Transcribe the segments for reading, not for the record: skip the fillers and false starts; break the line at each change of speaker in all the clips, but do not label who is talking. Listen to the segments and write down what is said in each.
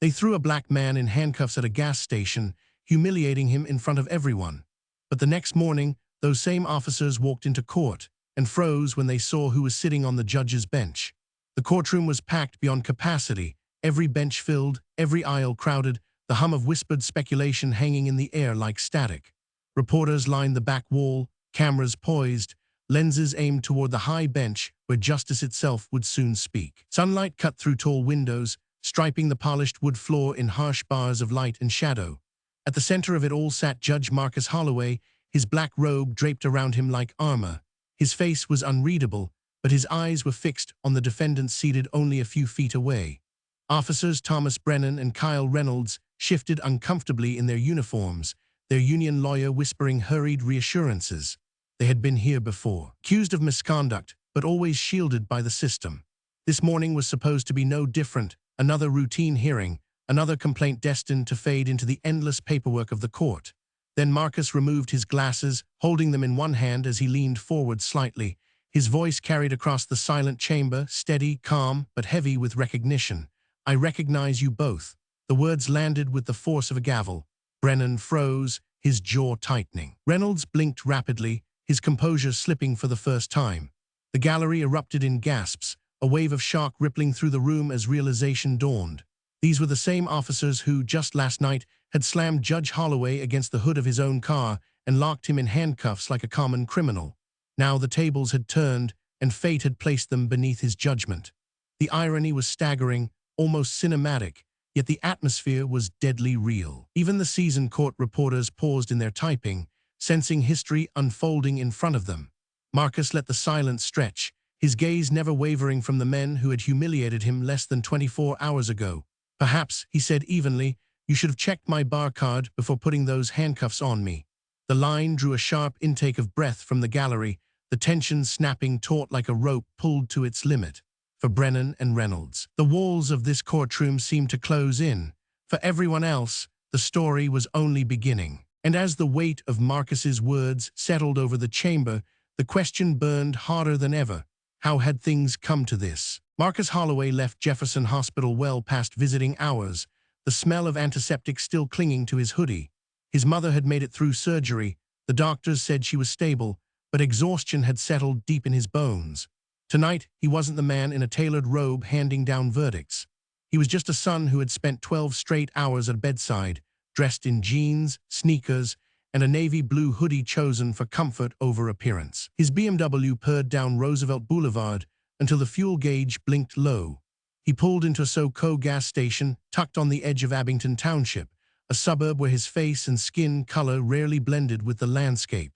They threw a black man in handcuffs at a gas station, humiliating him in front of everyone. But the next morning, those same officers walked into court and froze when they saw who was sitting on the judge's bench. The courtroom was packed beyond capacity, every bench filled, every aisle crowded, the hum of whispered speculation hanging in the air like static. Reporters lined the back wall, cameras poised, lenses aimed toward the high bench where justice itself would soon speak. Sunlight cut through tall windows, striping the polished wood floor in harsh bars of light and shadow. At the center of it all sat Judge Marcus Holloway, his black robe draped around him like armor. His face was unreadable, but his eyes were fixed on the defendants seated only a few feet away. Officers Thomas Brennan and Kyle Reynolds shifted uncomfortably in their uniforms, their union lawyer whispering hurried reassurances. They had been here before, accused of misconduct, but always shielded by the system. This morning was supposed to be no different, another routine hearing, another complaint destined to fade into the endless paperwork of the court. Then Marcus removed his glasses, holding them in one hand as he leaned forward slightly. His voice carried across the silent chamber, steady, calm, but heavy with recognition. "I recognize you both." The words landed with the force of a gavel. Brennan froze, his jaw tightening. Reynolds blinked rapidly, his composure slipping for the first time. The gallery erupted in gasps, a wave of shock rippling through the room as realization dawned. These were the same officers who, just last night, had slammed Judge Holloway against the hood of his own car and locked him in handcuffs like a common criminal. Now the tables had turned, and fate had placed them beneath his judgment. The irony was staggering, almost cinematic, yet the atmosphere was deadly real. Even the seasoned court reporters paused in their typing, sensing history unfolding in front of them. Marcus let the silence stretch, his gaze never wavering from the men who had humiliated him less than 24 hours ago. "Perhaps," he said evenly, "you should have checked my bar card before putting those handcuffs on me." The line drew a sharp intake of breath from the gallery, the tension snapping taut like a rope pulled to its limit. For Brennan and Reynolds, the walls of this courtroom seemed to close in. For everyone else, the story was only beginning. And as the weight of Marcus's words settled over the chamber, the question burned harder than ever. How had things come to this? Marcus Holloway left Jefferson Hospital well past visiting hours, the smell of antiseptic still clinging to his hoodie. His mother had made it through surgery. The doctors said she was stable, but exhaustion had settled deep in his bones. Tonight, he wasn't the man in a tailored robe handing down verdicts. He was just a son who had spent 12 straight hours at bedside, dressed in jeans, sneakers, and a navy blue hoodie chosen for comfort over appearance. His BMW purred down Roosevelt Boulevard until the fuel gauge blinked low. He pulled into a SoCo gas station tucked on the edge of Abington Township, a suburb where his face and skin color rarely blended with the landscape.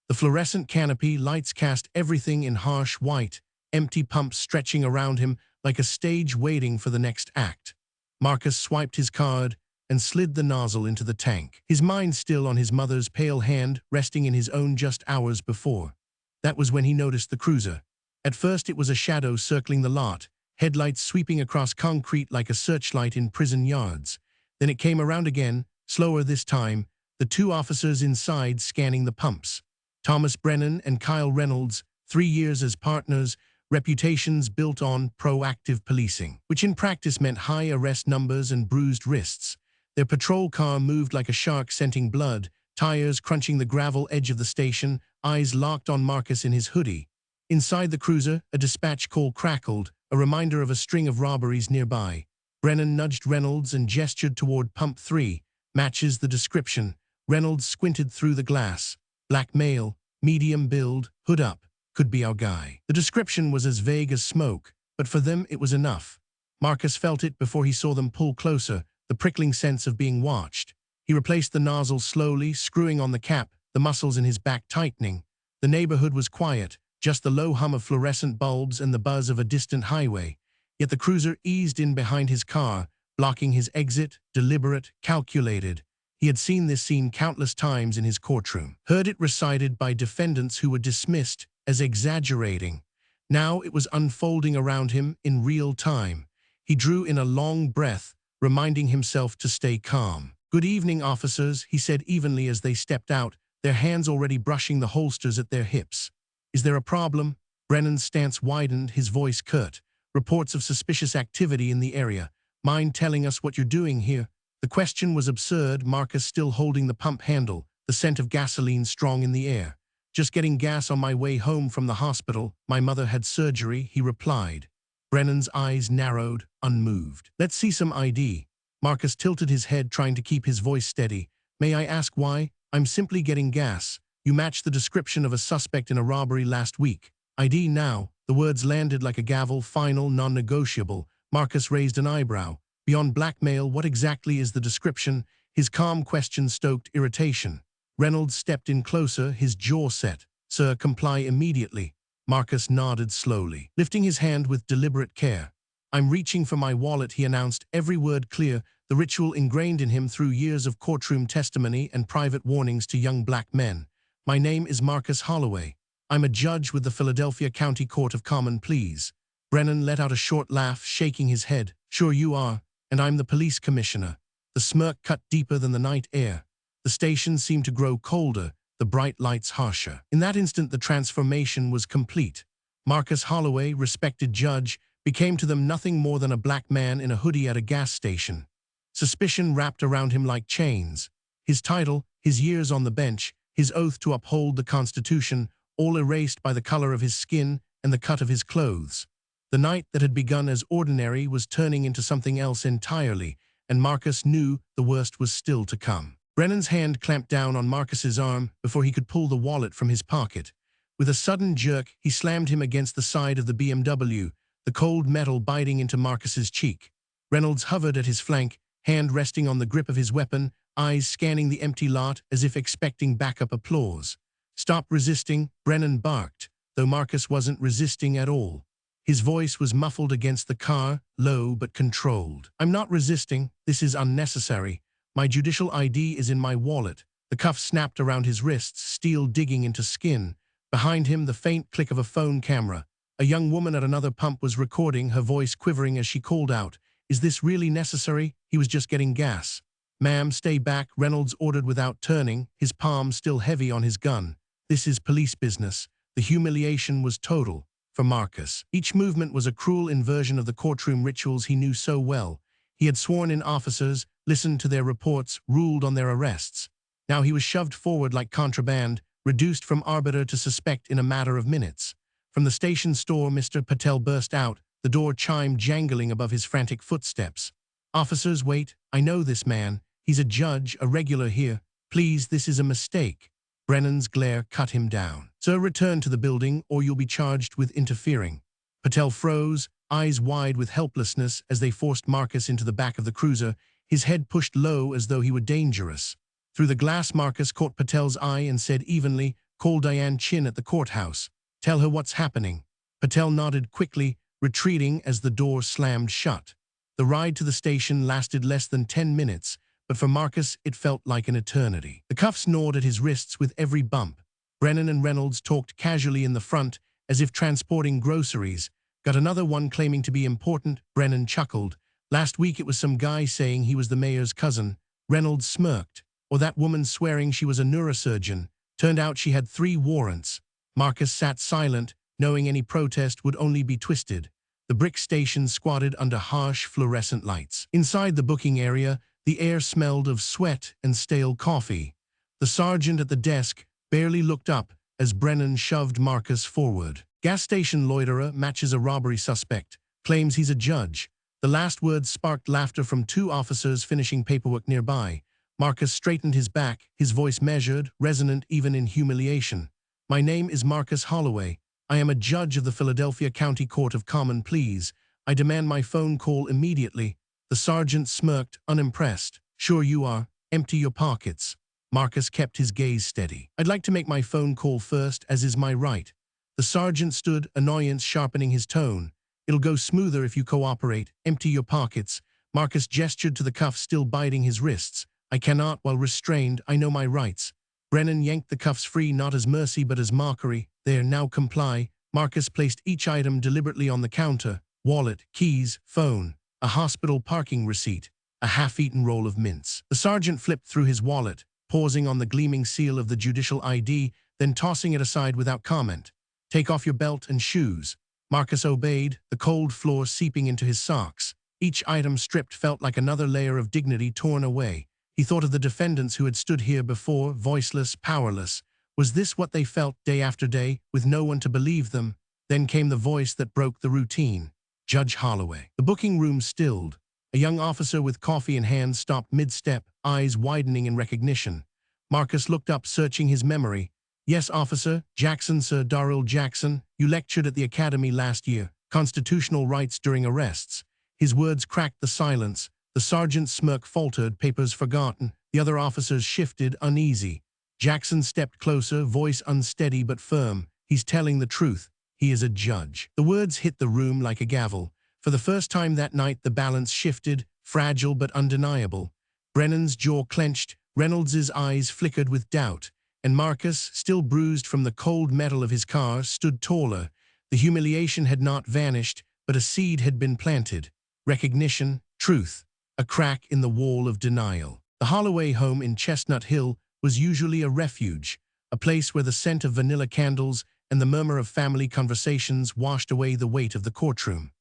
The fluorescent canopy lights cast everything in harsh white, empty pumps stretching around him like a stage waiting for the next act. Marcus swiped his card and slid the nozzle into the tank, his mind still on his mother's pale hand resting in his own just hours before. That was when he noticed the cruiser. At first it was a shadow circling the lot, headlights sweeping across concrete like a searchlight in prison yards. Then it came around again, slower this time, the two officers inside scanning the pumps. Thomas Brennan and Kyle Reynolds, 3 years as partners, reputations built on proactive policing, which in practice meant high arrest numbers and bruised wrists. Their patrol car moved like a shark scenting blood, tires crunching the gravel edge of the station, eyes locked on Marcus in his hoodie. Inside the cruiser, a dispatch call crackled, a reminder of a string of robberies nearby. Brennan nudged Reynolds and gestured toward pump 3. "Matches the description." Reynolds squinted through the glass. "Black male, medium build, hood up. Could be our guy." The description was as vague as smoke, but for them it was enough. Marcus felt it before he saw them pull closer, the prickling sense of being watched. He replaced the nozzle slowly, screwing on the cap, the muscles in his back tightening. The neighborhood was quiet, just the low hum of fluorescent bulbs and the buzz of a distant highway. Yet the cruiser eased in behind his car, blocking his exit, deliberate, calculated. He had seen this scene countless times in his courtroom, heard it recited by defendants who were dismissed as exaggerating. Now it was unfolding around him in real time. He drew in a long breath, reminding himself to stay calm. "Good evening, officers," he said evenly as they stepped out, their hands already brushing the holsters at their hips. "Is there a problem?" Brennan's stance widened, his voice curt. "Reports of suspicious activity in the area." Mind telling us what you're doing here? The question was absurd, Marcus still holding the pump handle, the scent of gasoline strong in the air. Just getting gas on my way home from the hospital. My mother had surgery, he replied. Brennan's eyes narrowed, unmoved. Let's see some ID. Marcus tilted his head, trying to keep his voice steady. May I ask why? I'm simply getting gas. You match the description of a suspect in a robbery last week. ID now. The words landed like a gavel, final, non-negotiable. Marcus raised an eyebrow. Beyond blackmail, what exactly is the description? His calm question stoked irritation. Reynolds stepped in closer, his jaw set. Sir, comply immediately. Marcus nodded slowly, lifting his hand with deliberate care. I'm reaching for my wallet, he announced, every word clear, the ritual ingrained in him through years of courtroom testimony and private warnings to young black men. My name is Marcus Holloway. I'm a judge with the Philadelphia County Court of Common Pleas. Brennan let out a short laugh, shaking his head. Sure you are, and I'm the police commissioner. The smirk cut deeper than the night air. The station seemed to grow colder, the bright lights harsher. In that instant, the transformation was complete. Marcus Holloway, respected judge, became to them nothing more than a black man in a hoodie at a gas station. Suspicion wrapped around him like chains. His title, his years on the bench, his oath to uphold the Constitution, all erased by the color of his skin and the cut of his clothes. The night that had begun as ordinary was turning into something else entirely, and Marcus knew the worst was still to come. Brennan's hand clamped down on Marcus's arm before he could pull the wallet from his pocket. With a sudden jerk, he slammed him against the side of the BMW, the cold metal biting into Marcus's cheek. Reynolds hovered at his flank, hand resting on the grip of his weapon, eyes scanning the empty lot as if expecting backup applause. Stop resisting, Brennan barked, though Marcus wasn't resisting at all. His voice was muffled against the car, low but controlled. I'm not resisting, this is unnecessary. My judicial ID is in my wallet. The cuff snapped around his wrists, steel digging into skin. Behind him, the faint click of a phone camera. A young woman at another pump was recording, her voice quivering as she called out, "Is this really necessary? He was just getting gas." "Ma'am, stay back," Reynolds ordered without turning, his palm still heavy on his gun. "This is police business." The humiliation was total for Marcus. Each movement was a cruel inversion of the courtroom rituals he knew so well. He had sworn in officers, listened to their reports, ruled on their arrests. Now he was shoved forward like contraband, reduced from arbiter to suspect in a matter of minutes. From the station store, Mr. Patel burst out, the door chimed jangling above his frantic footsteps. "Officers, wait. I know this man. He's a judge, a regular here. Please, this is a mistake." Brennan's glare cut him down. "Sir, return to the building, or you'll be charged with interfering." Patel froze, eyes wide with helplessness as they forced Marcus into the back of the cruiser, his head pushed low as though he were dangerous. Through the glass, Marcus caught Patel's eye and said evenly, "Call Diane Chin at the courthouse. Tell her what's happening." Patel nodded quickly, retreating as the door slammed shut. The ride to the station lasted less than 10 minutes, but for Marcus it felt like an eternity. The cuffs gnawed at his wrists with every bump. Brennan and Reynolds talked casually in the front, as if transporting groceries. "Got another one claiming to be important," Brennan chuckled. "Last week it was some guy saying he was the mayor's cousin." Reynolds smirked. "Or that woman swearing she was a neurosurgeon. Turned out she had 3 warrants." Marcus sat silent, knowing any protest would only be twisted. The brick station squatted under harsh fluorescent lights. Inside the booking area, the air smelled of sweat and stale coffee. The sergeant at the desk barely looked up as Brennan shoved Marcus forward. "Gas station loiterer matches a robbery suspect. Claims he's a judge." The last words sparked laughter from 2 officers finishing paperwork nearby. Marcus straightened his back, his voice measured, resonant even in humiliation. "My name is Marcus Holloway. I am a judge of the Philadelphia County Court of Common Pleas. I demand my phone call immediately." The sergeant smirked, unimpressed. "Sure you are. Empty your pockets." Marcus kept his gaze steady. "I'd like to make my phone call first, as is my right." The sergeant stood, annoyance sharpening his tone. "It'll go smoother if you cooperate. Empty your pockets." Marcus gestured to the cuffs still biting his wrists. "I cannot, while restrained. I know my rights." Brennan yanked the cuffs free, not as mercy but as mockery. "There, now comply." Marcus placed each item deliberately on the counter. Wallet, keys, phone, a hospital parking receipt, a half-eaten roll of mints. The sergeant flipped through his wallet, pausing on the gleaming seal of the judicial ID, then tossing it aside without comment. "Take off your belt and shoes." Marcus obeyed, the cold floor seeping into his socks. Each item stripped felt like another layer of dignity torn away. He thought of the defendants who had stood here before, voiceless, powerless. Was this what they felt day after day, with no one to believe them? Then came the voice that broke the routine. Judge Holloway. The booking room stilled. A young officer with coffee in hand stopped mid-step, eyes widening in recognition. Marcus looked up, searching his memory. Yes, officer, Jackson, Sir Darrell Jackson. You lectured at the academy last year. Constitutional rights during arrests. His words cracked the silence. The sergeant's smirk faltered, papers forgotten. The other officers shifted, uneasy. Jackson stepped closer, voice unsteady but firm. He's telling the truth. He is a judge. The words hit the room like a gavel. For the first time that night, the balance shifted, fragile but undeniable. Brennan's jaw clenched, Reynolds's eyes flickered with doubt, and Marcus, still bruised from the cold metal of his car, stood taller. The humiliation had not vanished, but a seed had been planted. Recognition, truth, a crack in the wall of denial. The Holloway home in Chestnut Hill was usually a refuge, a place where the scent of vanilla candles and the murmur of family conversations washed away the weight of the courtroom.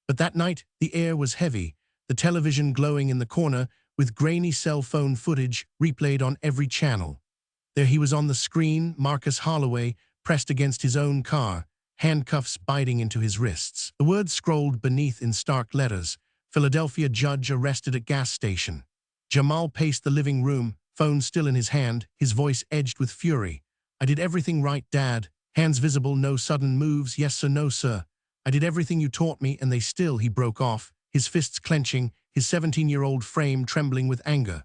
But that night, the air was heavy, the television glowing in the corner with grainy cell phone footage replayed on every channel. There he was on the screen, Marcus Holloway, pressed against his own car, handcuffs biting into his wrists. The words scrolled beneath in stark letters. Philadelphia judge arrested at gas station. Jamal paced the living room, phone still in his hand, his voice edged with fury. I did everything right, Dad. Hands visible, no sudden moves, yes sir, no sir. I did everything you taught me, and they still, he broke off, his fists clenching, his 17-year-old frame trembling with anger.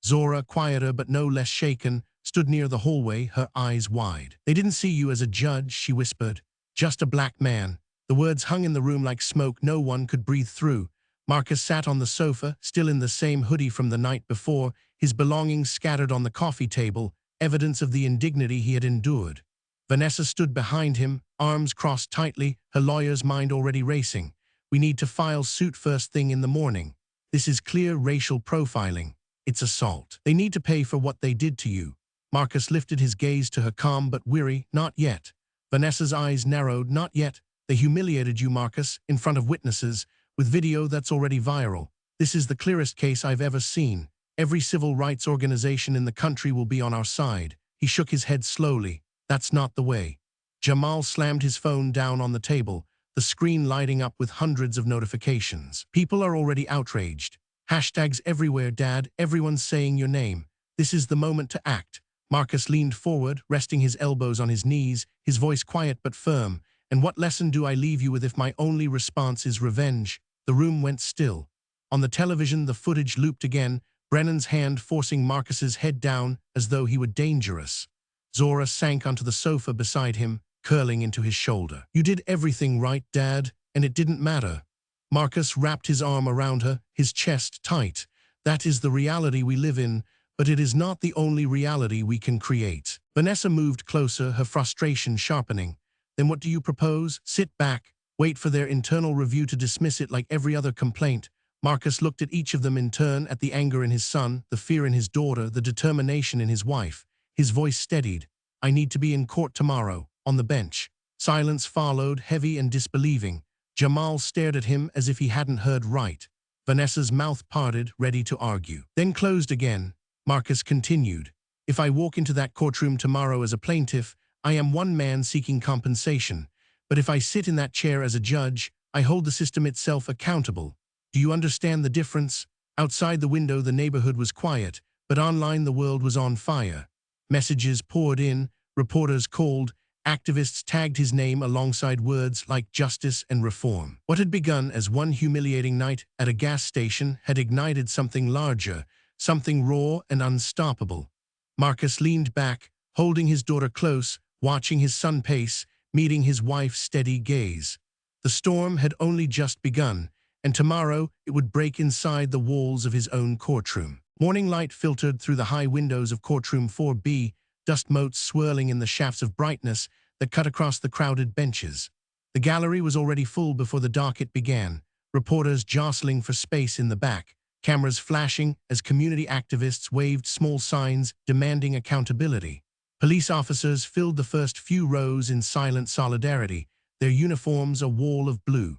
Zora, quieter but no less shaken, stood near the hallway, her eyes wide. They didn't see you as a judge, she whispered. Just a black man. The words hung in the room like smoke no one could breathe through. Marcus sat on the sofa, still in the same hoodie from the night before, his belongings scattered on the coffee table, evidence of the indignity he had endured. Vanessa stood behind him, arms crossed tightly, her lawyer's mind already racing. We need to file suit first thing in the morning. This is clear racial profiling. It's assault. They need to pay for what they did to you. Marcus lifted his gaze to her, calm but weary. Not yet. Vanessa's eyes narrowed. Not yet. They humiliated you, Marcus, in front of witnesses, with video that's already viral. This is the clearest case I've ever seen. Every civil rights organization in the country will be on our side. He shook his head slowly. That's not the way. Jamal slammed his phone down on the table, the screen lighting up with hundreds of notifications. People are already outraged. Hashtags everywhere, Dad. Everyone's saying your name. This is the moment to act. Marcus leaned forward, resting his elbows on his knees, his voice quiet but firm. And what lesson do I leave you with if my only response is revenge? The room went still. On the television, the footage looped again, Brennan's hand forcing Marcus's head down as though he were dangerous. Zora sank onto the sofa beside him, curling into his shoulder. You did everything right, Dad, and it didn't matter. Marcus wrapped his arm around her, his chest tight. That is the reality we live in, but it is not the only reality we can create. Vanessa moved closer, her frustration sharpening. Then what do you propose? Sit back, wait for their internal review to dismiss it like every other complaint. Marcus looked at each of them in turn, at the anger in his son, the fear in his daughter, the determination in his wife. His voice steadied. I need to be in court tomorrow, on the bench. Silence followed, heavy and disbelieving. Jamal stared at him as if he hadn't heard right. Vanessa's mouth parted, ready to argue. Then closed again. Marcus continued. If I walk into that courtroom tomorrow as a plaintiff, I am one man seeking compensation. But if I sit in that chair as a judge, I hold the system itself accountable. Do you understand the difference? Outside the window, the neighborhood was quiet, but online the world was on fire. Messages poured in, reporters called, activists tagged his name alongside words like justice and reform. What had begun as one humiliating night at a gas station had ignited something larger, something raw and unstoppable. Marcus leaned back, holding his daughter close, watching his son pace, meeting his wife's steady gaze. The storm had only just begun, and tomorrow it would break inside the walls of his own courtroom. Morning light filtered through the high windows of courtroom 4B, dust motes swirling in the shafts of brightness that cut across the crowded benches. The gallery was already full before the docket began, reporters jostling for space in the back, cameras flashing as community activists waved small signs demanding accountability. Police officers filled the first few rows in silent solidarity, their uniforms a wall of blue.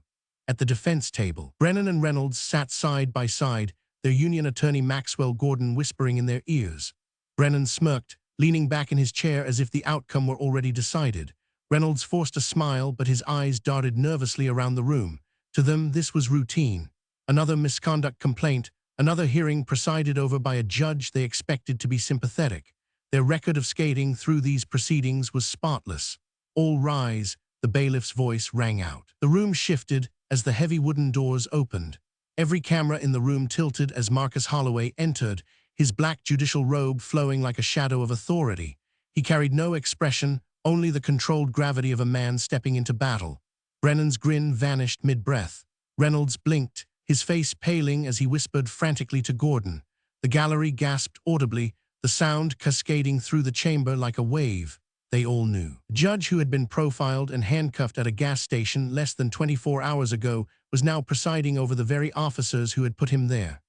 at the defense table. Brennan and Reynolds sat side by side, their union attorney Maxwell Gordon whispering in their ears. Brennan smirked, leaning back in his chair as if the outcome were already decided. Reynolds forced a smile, but his eyes darted nervously around the room. To them, this was routine. Another misconduct complaint, another hearing presided over by a judge they expected to be sympathetic. Their record of skating through these proceedings was spotless. "All rise," the bailiff's voice rang out. The room shifted as the heavy wooden doors opened. Every camera in the room tilted as Marcus Holloway entered, his black judicial robe flowing like a shadow of authority. He carried no expression, only the controlled gravity of a man stepping into battle. Brennan's grin vanished mid-breath. Reynolds blinked, his face paling as he whispered frantically to Gordon. The gallery gasped audibly, the sound cascading through the chamber like a wave. They all knew. The judge who had been profiled and handcuffed at a gas station less than 24 hours ago was now presiding over the very officers who had put him there.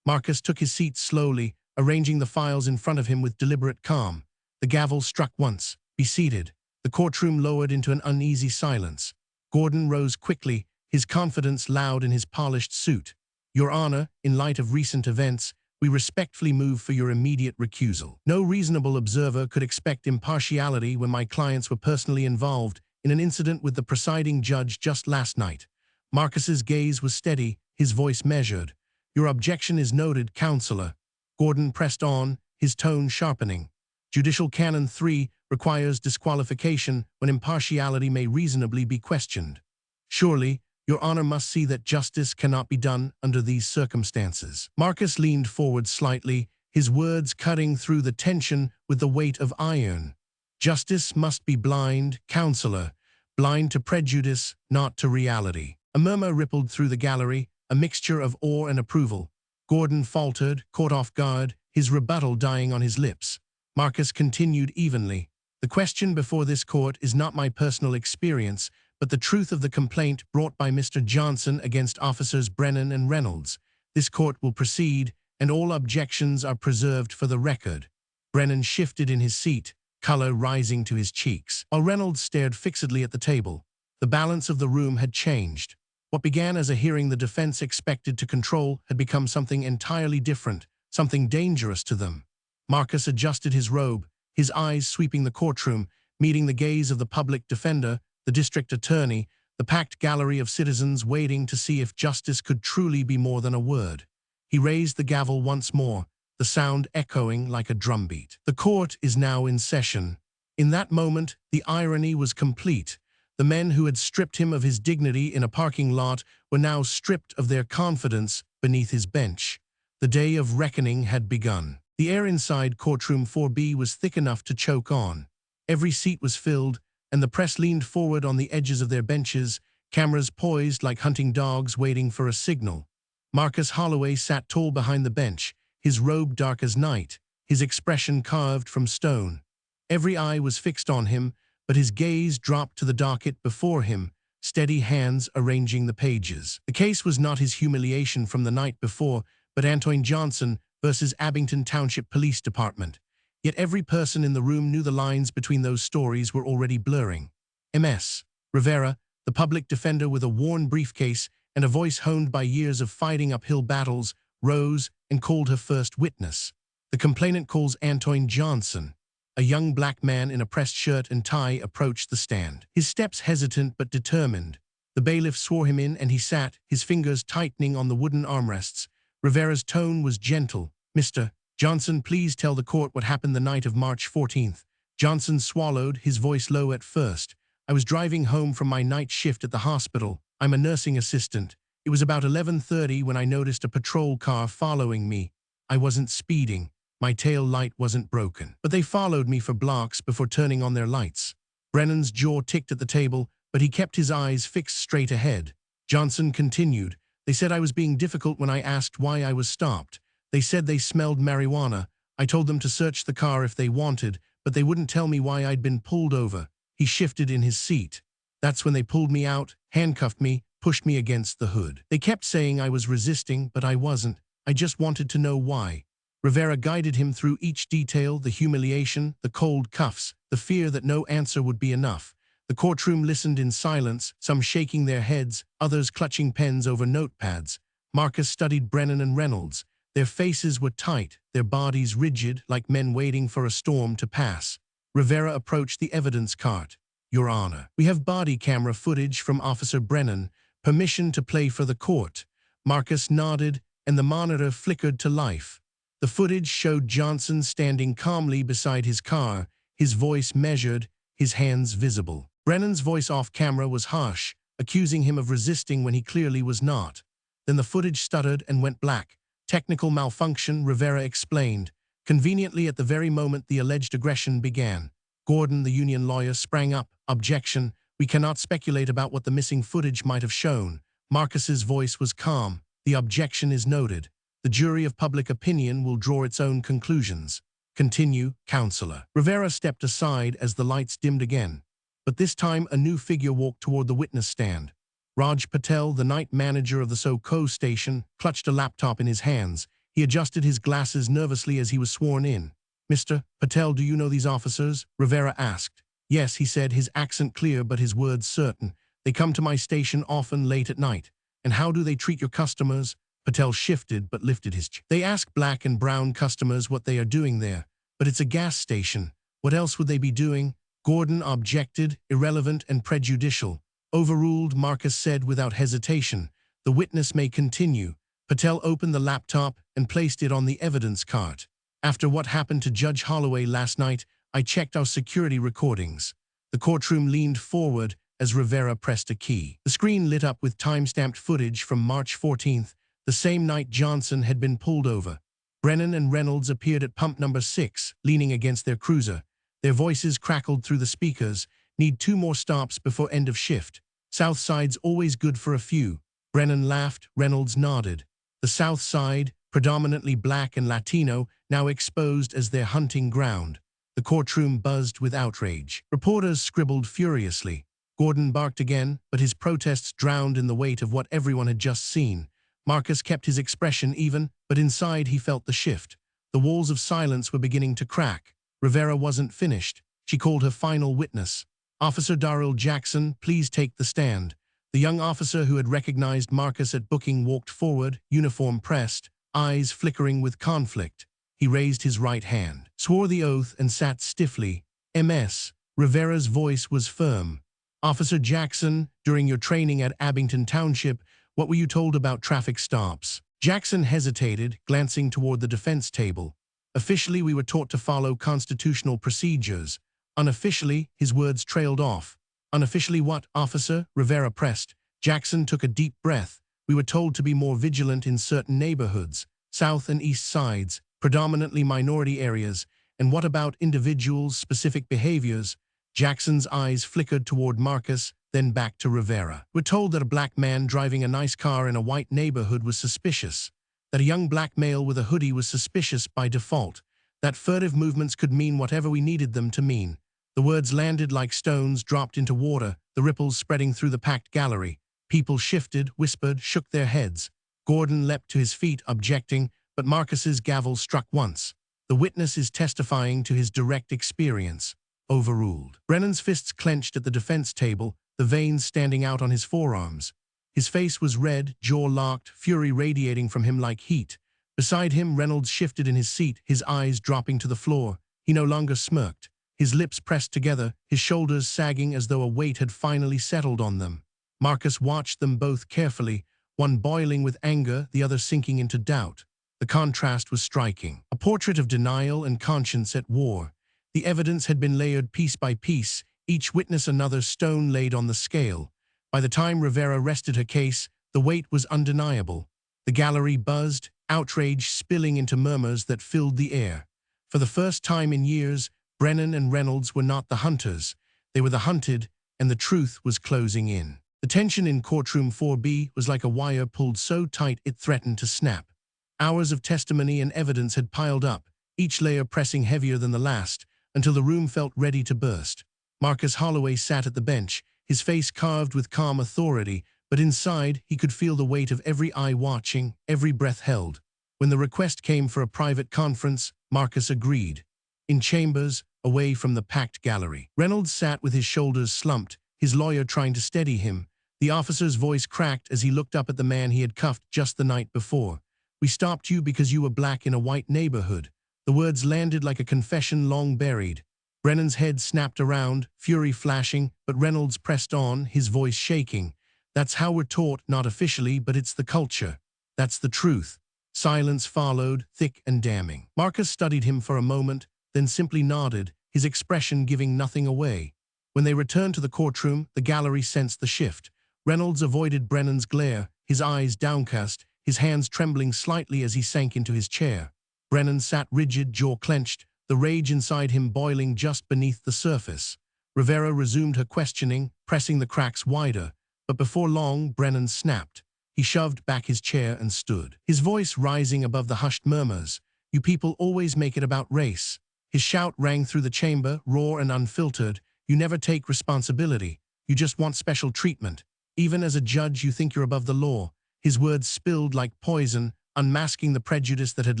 Marcus took his seat slowly, arranging the files in front of him with deliberate calm. The gavel struck once. "Be seated." The courtroom lowered into an uneasy silence. Gordon rose quickly, his confidence loud in his polished suit. "Your Honor, in light of recent events, we respectfully move for your immediate recusal. No reasonable observer could expect impartiality when my clients were personally involved in an incident with the presiding judge just last night." Marcus's gaze was steady, his voice measured. "Your objection is noted, Counselor." Gordon pressed on, his tone sharpening. Judicial Canon 3 requires disqualification when impartiality may reasonably be questioned. "Surely, Your Honor must see that justice cannot be done under these circumstances." Marcus leaned forward slightly, his words cutting through the tension with the weight of iron. "Justice must be blind, Counselor, blind to prejudice, not to reality." A murmur rippled through the gallery, a mixture of awe and approval. Gordon faltered, caught off guard, his rebuttal dying on his lips. Marcus continued evenly. "The question before this court is not my personal experience, but the truth of the complaint brought by Mr. Johnson against Officers Brennan and Reynolds. This court will proceed, and all objections are preserved for the record." Brennan shifted in his seat, color rising to his cheeks, while Reynolds stared fixedly at the table. The balance of the room had changed. What began as a hearing the defense expected to control had become something entirely different, something dangerous to them. Marcus adjusted his robe, his eyes sweeping the courtroom, meeting the gaze of the public defender, the district attorney, the packed gallery of citizens waiting to see if justice could truly be more than a word. He raised the gavel once more, the sound echoing like a drumbeat. "The court is now in session." In that moment, the irony was complete. The men who had stripped him of his dignity in a parking lot were now stripped of their confidence beneath his bench. The day of reckoning had begun. The air inside courtroom 4B was thick enough to choke on. Every seat was filled, and the press leaned forward on the edges of their benches, cameras poised like hunting dogs waiting for a signal. Marcus Holloway sat tall behind the bench, his robe dark as night, his expression carved from stone. Every eye was fixed on him, but his gaze dropped to the docket before him, steady hands arranging the pages. The case was not his humiliation from the night before, but Antoine Johnson versus Abington Township Police Department. Yet every person in the room knew the lines between those stories were already blurring. M.S. Rivera, the public defender with a worn briefcase and a voice honed by years of fighting uphill battles, rose and called her first witness. The complainant calls Antoine Johnson. A young black man in a pressed shirt and tie approached the stand. His steps hesitant but determined. The bailiff swore him in and he sat, his fingers tightening on the wooden armrests. Rivera's tone was gentle. "Mr. Johnson, please tell the court what happened the night of March 14th. Johnson swallowed, his voice low at first. "I was driving home from my night shift at the hospital. I'm a nursing assistant. It was about 11:30 when I noticed a patrol car following me. I wasn't speeding. My tail light wasn't broken. But they followed me for blocks before turning on their lights." Brennan's jaw ticked at the table, but he kept his eyes fixed straight ahead. Johnson continued. "They said I was being difficult when I asked why I was stopped. They said they smelled marijuana. I told them to search the car if they wanted, but they wouldn't tell me why I'd been pulled over." He shifted in his seat. "That's when they pulled me out, handcuffed me, pushed me against the hood. They kept saying I was resisting, but I wasn't. I just wanted to know why." Rivera guided him through each detail, the humiliation, the cold cuffs, the fear that no answer would be enough. The courtroom listened in silence, some shaking their heads, others clutching pens over notepads. Marcus studied Brennan and Reynolds. Their faces were tight, their bodies rigid, like men waiting for a storm to pass. Rivera approached the evidence cart. "Your Honor, we have body camera footage from Officer Brennan. Permission to play for the court." Marcus nodded, and the monitor flickered to life. The footage showed Johnson standing calmly beside his car, his voice measured, his hands visible. Brennan's voice off camera was harsh, accusing him of resisting when he clearly was not. Then the footage stuttered and went black. "Technical malfunction," Rivera explained. Conveniently at the very moment the alleged aggression began. Gordon, the union lawyer, sprang up. "Objection. We cannot speculate about what the missing footage might have shown." Marcus's voice was calm. "The objection is noted. The jury of public opinion will draw its own conclusions." "Continue, Counselor." Rivera stepped aside as the lights dimmed again. But this time a new figure walked toward the witness stand. Raj Patel, the night manager of the SoCo station, clutched a laptop in his hands. He adjusted his glasses nervously as he was sworn in. "Mr. Patel, do you know these officers?" Rivera asked. "Yes," he said, his accent clear but his words certain. "They come to my station often late at night." "And how do they treat your customers?" Patel shifted but lifted his chin. "They ask black and brown customers what they are doing there. But it's a gas station. What else would they be doing?" Gordon objected, "Irrelevant and prejudicial." "Overruled," Marcus said without hesitation. "The witness may continue." Patel opened the laptop and placed it on the evidence cart. "After what happened to Judge Holloway last night, I checked our security recordings." The courtroom leaned forward as Rivera pressed a key. The screen lit up with time-stamped footage from March 14th, the same night Johnson had been pulled over. Brennan and Reynolds appeared at pump number 6, leaning against their cruiser. Their voices crackled through the speakers. "Need 2 more stops before end of shift. South Side's always good for a few." Brennan laughed, Reynolds nodded. The South Side, predominantly black and Latino, now exposed as their hunting ground. The courtroom buzzed with outrage. Reporters scribbled furiously. Gordon barked again, but his protests drowned in the weight of what everyone had just seen. Marcus kept his expression even, but inside he felt the shift. The walls of silence were beginning to crack. Rivera wasn't finished. She called her final witness. "Officer Darrell Jackson, please take the stand." The young officer who had recognized Marcus at booking walked forward, uniform pressed, eyes flickering with conflict. He raised his right hand, swore the oath, and sat stiffly. "MS." Rivera's voice was firm. "Officer Jackson, during your training at Abington Township, what were you told about traffic stops?" Jackson hesitated, glancing toward the defense table. "Officially, we were taught to follow constitutional procedures." Unofficially, his words trailed off. "Unofficially what, officer?" Rivera pressed. Jackson took a deep breath. "We were told to be more vigilant in certain neighborhoods, south and east sides, predominantly minority areas. And what about individuals' specific behaviors?" Jackson's eyes flickered toward Marcus, then back to Rivera. "We're told that a black man driving a nice car in a white neighborhood was suspicious. That a young black male with a hoodie was suspicious by default. That furtive movements could mean whatever we needed them to mean." The words landed like stones dropped into water, the ripples spreading through the packed gallery. People shifted, whispered, shook their heads. Gordon leapt to his feet, objecting, but Marcus's gavel struck once. "The witness is testifying to his direct experience." Overruled. Brennan's fists clenched at the defense table, the veins standing out on his forearms. His face was red, jaw locked, fury radiating from him like heat. Beside him, Reynolds shifted in his seat, his eyes dropping to the floor. He no longer smirked. His lips pressed together, his shoulders sagging as though a weight had finally settled on them. Marcus watched them both carefully, one boiling with anger, the other sinking into doubt. The contrast was striking. A portrait of denial and conscience at war. The evidence had been layered piece by piece, each witness another stone laid on the scale. By the time Rivera rested her case, the weight was undeniable. The gallery buzzed, outrage spilling into murmurs that filled the air. For the first time in years, Brennan and Reynolds were not the hunters. They were the hunted, and the truth was closing in. The tension in courtroom 4B was like a wire pulled so tight it threatened to snap. Hours of testimony and evidence had piled up, each layer pressing heavier than the last, until the room felt ready to burst. Marcus Holloway sat at the bench, his face carved with calm authority, but inside he could feel the weight of every eye watching, every breath held. When the request came for a private conference, Marcus agreed. In chambers, away from the packed gallery. Reynolds sat with his shoulders slumped, his lawyer trying to steady him. The officer's voice cracked as he looked up at the man he had cuffed just the night before. "We stopped you because you were black in a white neighborhood." The words landed like a confession long buried. Brennan's head snapped around, fury flashing, but Reynolds pressed on, his voice shaking. "That's how we're taught, not officially, but it's the culture. That's the truth." Silence followed, thick and damning. Marcus studied him for a moment, then simply nodded, his expression giving nothing away. When they returned to the courtroom, the gallery sensed the shift. Reynolds avoided Brennan's glare, his eyes downcast, his hands trembling slightly as he sank into his chair. Brennan sat rigid, jaw clenched, the rage inside him boiling just beneath the surface. Rivera resumed her questioning, pressing the cracks wider, but before long, Brennan snapped. He shoved back his chair and stood, his voice rising above the hushed murmurs. "You people always make it about race." His shout rang through the chamber, raw and unfiltered. "You never take responsibility. You just want special treatment. Even as a judge, you think you're above the law." His words spilled like poison, unmasking the prejudice that had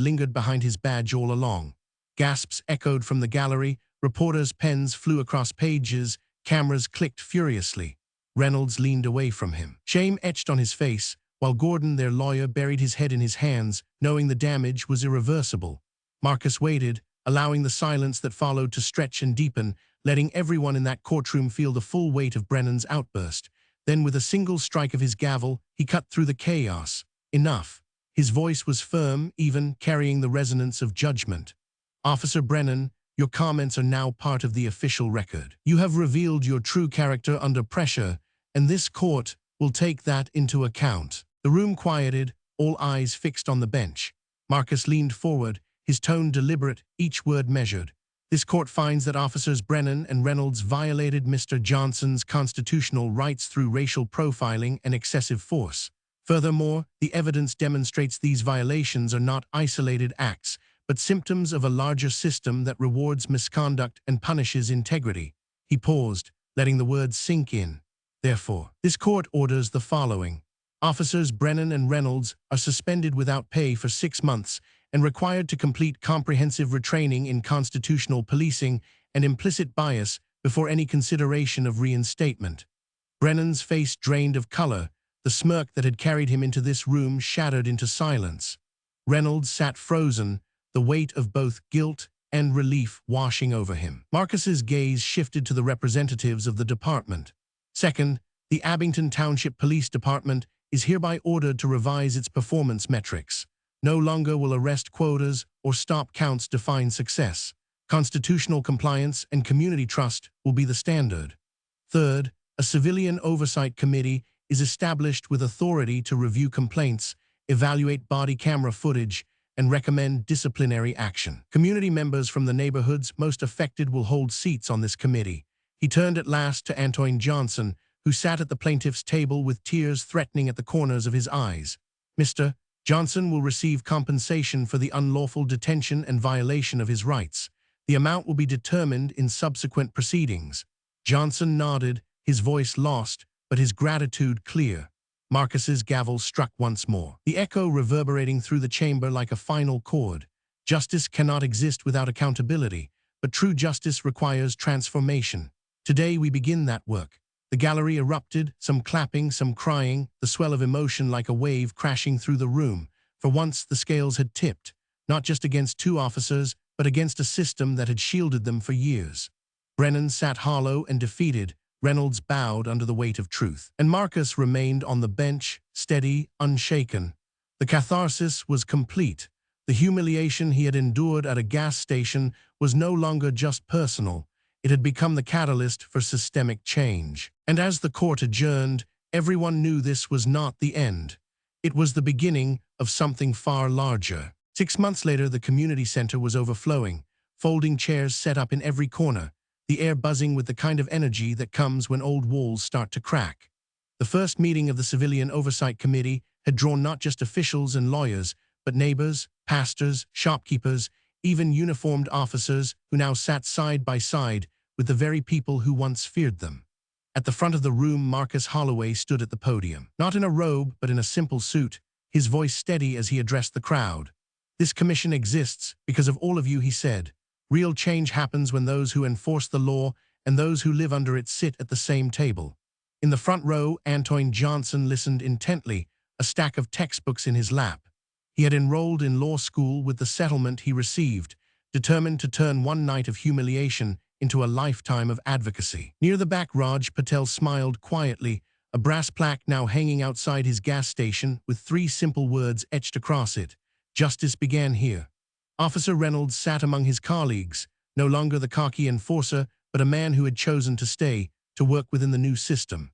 lingered behind his badge all along. Gasps echoed from the gallery, reporters' pens flew across pages, cameras clicked furiously. Reynolds leaned away from him, shame etched on his face, while Gordon, their lawyer, buried his head in his hands, knowing the damage was irreversible. Marcus waited, allowing the silence that followed to stretch and deepen, letting everyone in that courtroom feel the full weight of Brennan's outburst. Then, with a single strike of his gavel, he cut through the chaos. "Enough." His voice was firm, even, carrying the resonance of judgment. "Officer Brennan, your comments are now part of the official record. You have revealed your true character under pressure, and this court will take that into account." The room quieted, all eyes fixed on the bench. Marcus leaned forward, his tone deliberate, each word measured. "This court finds that Officers Brennan and Reynolds violated Mr. Johnson's constitutional rights through racial profiling and excessive force. Furthermore, the evidence demonstrates these violations are not isolated acts, but symptoms of a larger system that rewards misconduct and punishes integrity." He paused, letting the words sink in. "Therefore, this court orders the following. Officers Brennan and Reynolds are suspended without pay for 6 months and required to complete comprehensive retraining in constitutional policing and implicit bias before any consideration of reinstatement." Brennan's face drained of color, the smirk that had carried him into this room shattered into silence. Reynolds sat frozen, the weight of both guilt and relief washing over him. Marcus's gaze shifted to the representatives of the department. "Second, the Abington Township Police Department is hereby ordered to revise its performance metrics. No longer will arrest quotas or stop counts define success. Constitutional compliance and community trust will be the standard. Third, a civilian oversight committee is established with authority to review complaints, evaluate body camera footage, and recommend disciplinary action. Community members from the neighborhoods most affected will hold seats on this committee." He turned at last to Antoine Johnson, who sat at the plaintiff's table with tears threatening at the corners of his eyes. "Mr. Johnson will receive compensation for the unlawful detention and violation of his rights. The amount will be determined in subsequent proceedings." Johnson nodded, his voice lost, but his gratitude clear. Marcus's gavel struck once more, the echo reverberating through the chamber like a final chord. Justice cannot exist without accountability, but true justice requires transformation. Today we begin that work. The gallery erupted, some clapping, some crying, the swell of emotion like a wave crashing through the room. For once, the scales had tipped, not just against 2 officers, but against a system that had shielded them for years. Brennan sat hollow and defeated, Reynolds bowed under the weight of truth, and Marcus remained on the bench, steady, unshaken. The catharsis was complete. The humiliation he had endured at a gas station was no longer just personal. It had become the catalyst for systemic change. And as the court adjourned, everyone knew this was not the end. It was the beginning of something far larger. 6 months later, the community center was overflowing, folding chairs set up in every corner, the air buzzing with the kind of energy that comes when old walls start to crack. The first meeting of the Civilian Oversight Committee had drawn not just officials and lawyers, but neighbors, pastors, shopkeepers, even uniformed officers who now sat side by side with the very people who once feared them. At the front of the room, Marcus Holloway stood at the podium, not in a robe, but in a simple suit, his voice steady as he addressed the crowd. "This commission exists because of all of you," he said. Real change happens when those who enforce the law and those who live under it sit at the same table. In the front row, Antoine Johnson listened intently, a stack of textbooks in his lap. He had enrolled in law school with the settlement he received, determined to turn one night of humiliation into a lifetime of advocacy. Near the back, Raj Patel smiled quietly, a brass plaque now hanging outside his gas station with 3 simple words etched across it. Justice began here. Officer Reynolds sat among his colleagues, no longer the cocky enforcer, but a man who had chosen to stay, to work within the new system.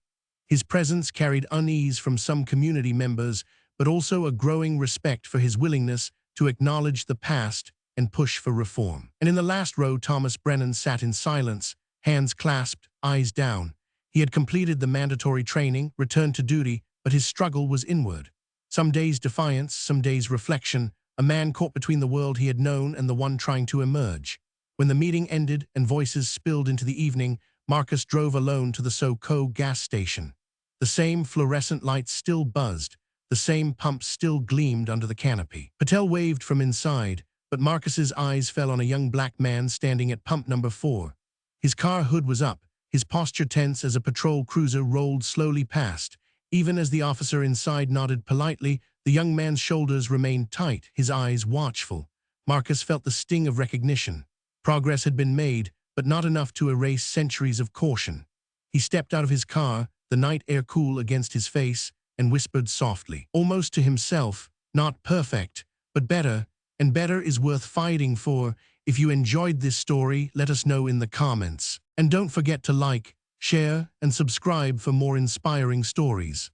His presence carried unease from some community members, but also a growing respect for his willingness to acknowledge the past and push for reform. And in the last row, Thomas Brennan sat in silence, hands clasped, eyes down. He had completed the mandatory training, returned to duty, but his struggle was inward. Some days defiance, some days reflection, a man caught between the world he had known and the one trying to emerge. When the meeting ended and voices spilled into the evening, Marcus drove alone to the SoCo gas station. The same fluorescent lights still buzzed, the same pump still gleamed under the canopy. Patel waved from inside, but Marcus's eyes fell on a young black man standing at pump number 4. His car hood was up, his posture tense as a patrol cruiser rolled slowly past. Even as the officer inside nodded politely, the young man's shoulders remained tight, his eyes watchful. Marcus felt the sting of recognition. Progress had been made, but not enough to erase centuries of caution. He stepped out of his car, the night air cool against his face, and whispered softly, almost to himself, "Not perfect, but better, and better is worth fighting for." If you enjoyed this story, let us know in the comments. And don't forget to like, share, and subscribe for more inspiring stories.